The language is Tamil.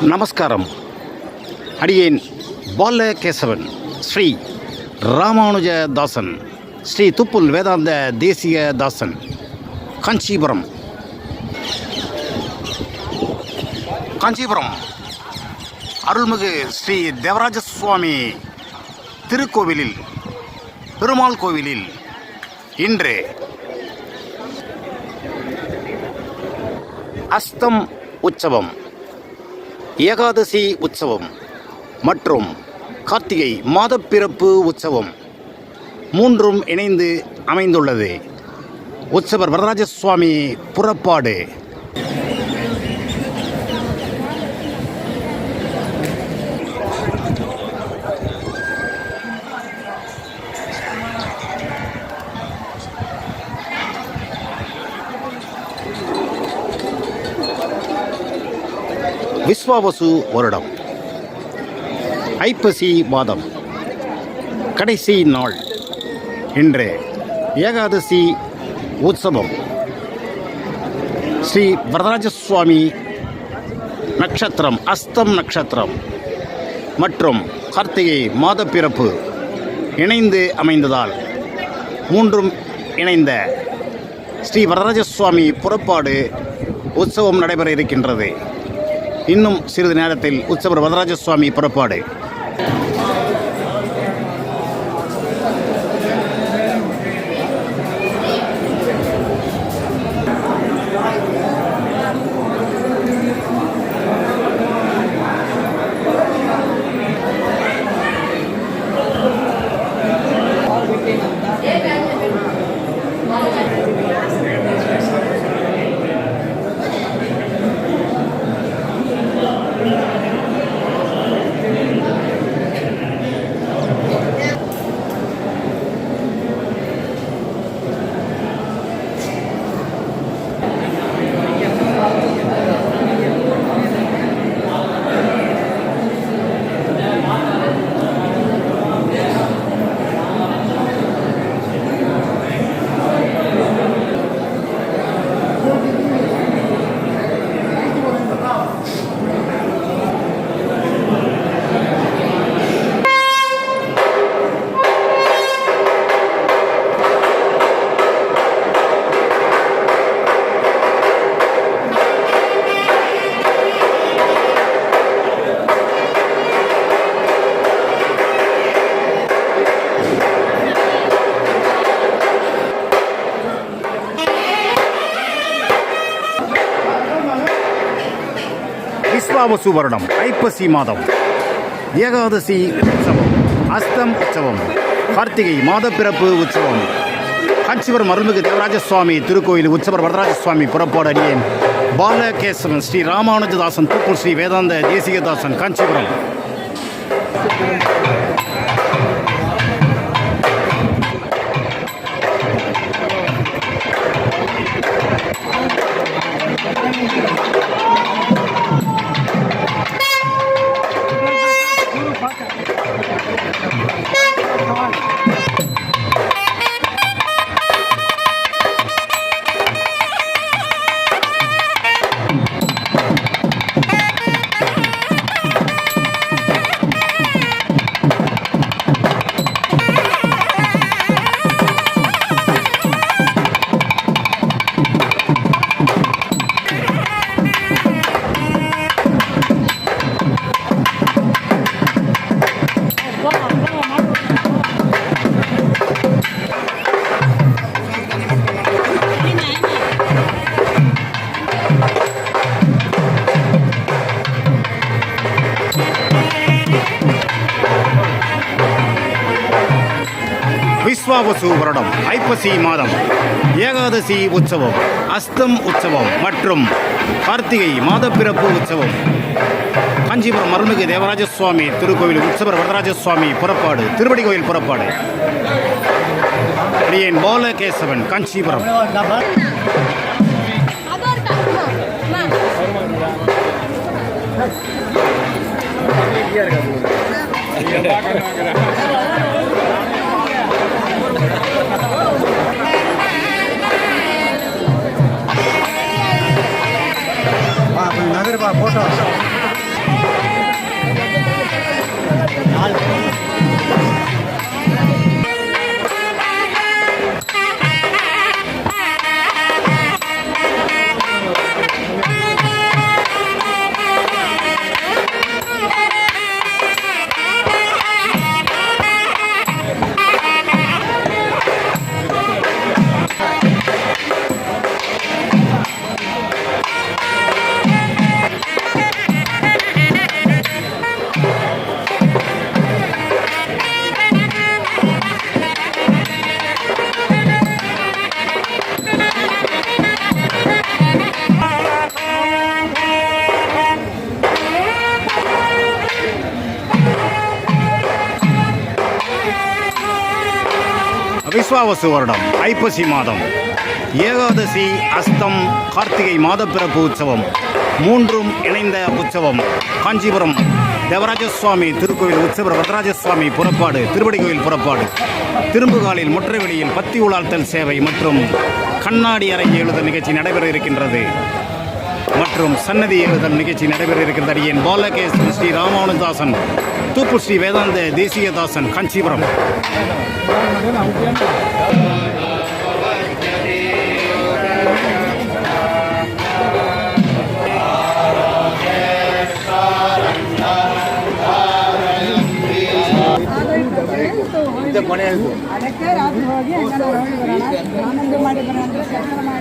நமஸ்காரம். அடியேன் பாலகேசவன், ஸ்ரீ ராமானுஜதாசன், ஸ்ரீ துப்புல் வேதாந்த தேசிகதாசன், காஞ்சிபுரம். அருள்மிகு ஸ்ரீ தேவராஜ சுவாமி திருக்கோவிலில், பெருமாள் கோவிலில் இன்று அஸ்தம் உற்சவம், ஏகாதசி உற்சவம் மற்றும் கார்த்திகை மாதப்பிறப்பு உற்சவம் மூன்றும் இணைந்து அமைந்துள்ளது. உற்சவர் வரதராஜ சுவாமி புறப்பாடு. விஸ்வாவசு வருடம் ஐப்பசி மாதம் கடைசி நாள் இன்று ஏகாதசி உற்சவம். ஸ்ரீ வரதராஜ சுவாமி நட்சத்திரம், அஸ்தம் நட்சத்திரம் மற்றும் கார்த்திகை மாதப்பிறப்பு இணைந்து அமைந்ததால் மூன்றும் இணைந்த ஸ்ரீ வரதராஜ சுவாமி புறப்பாடு உற்சவம் நடைபெற இருக்கின்றது. இன்னும் சிறிது நேரத்தில் உற்சவர் வரதராஜ சுவாமி புறப்பாடு. விஸ்வாவசு வருடம் ஐப்பசி மாதம் ஏகாதசி உற்சவம், அஸ்தம் உற்சவம், கார்த்திகை மாதப்பிறப்பு உற்சவம், காஞ்சிபுரம் அருள்மிகு தேவராஜ சுவாமி திருக்கோயில் உற்சவர் வரதராஜ சுவாமி புறப்பாடு. அடியேன் பாலகேசவன், ஸ்ரீ ராமானுஜதாசன், துப்புல் ஸ்ரீ வேதாந்த தேசிகதாசன், காஞ்சிபுரம். விஸ்வாவசு வருடம் ஐப்பசி மாதம் ஏகாதசி உற்சவம், அஸ்தம் உற்சவம் மற்றும் கார்த்திகை மாதப்பிறப்பு உற்சவம். காஞ்சிபுரம் அருள்மிகு தேவராஜ சுவாமி திருக்கோவில் உற்சவர் வரதராஜ சுவாமி புறப்பாடு, திருவடி கோயில் புறப்பாடு. அடியேன் பாலகேசவன், காஞ்சிபுரம். नगर फोटो விஸ்வாவசு வருடம் ஐப்பசி மாதம் ஏகாதசி அஸ்தம் கார்த்திகை மாதப்பிறப்பு உற்சவம் மூன்றும் இணைந்த உற்சவம் காஞ்சிபுரம் தேவராஜ சுவாமி திருக்கோயில் உற்சவர் வரதராஜ சுவாமி புறப்பாடு திருவடி கோயில் புறப்பாடு திரும்புகாலில் முற்றைவெளியில் பத்தி உலாழ்த்தல் சேவை மற்றும் கண்ணாடி அரங்கி எழுதல் நிகழ்ச்சி நடைபெற இருக்கின்றது மற்றும் சன்னதி எழுதல் நிகழ்ச்சி நடைபெற இருக்கின்ற அடியேன் பாலகேஸ்வரன் ஸ்ரீ ராமானுதாசன் தூப்பு ஸ்ரீ வேதாந்த தேசியதாசன் காஞ்சிபுரம். ಅದಕ್ಕೆ ರಾತ್ರಿ ಹೋಗಿ ಆನಂದ ಮಾಡಿ ಬರೋಣ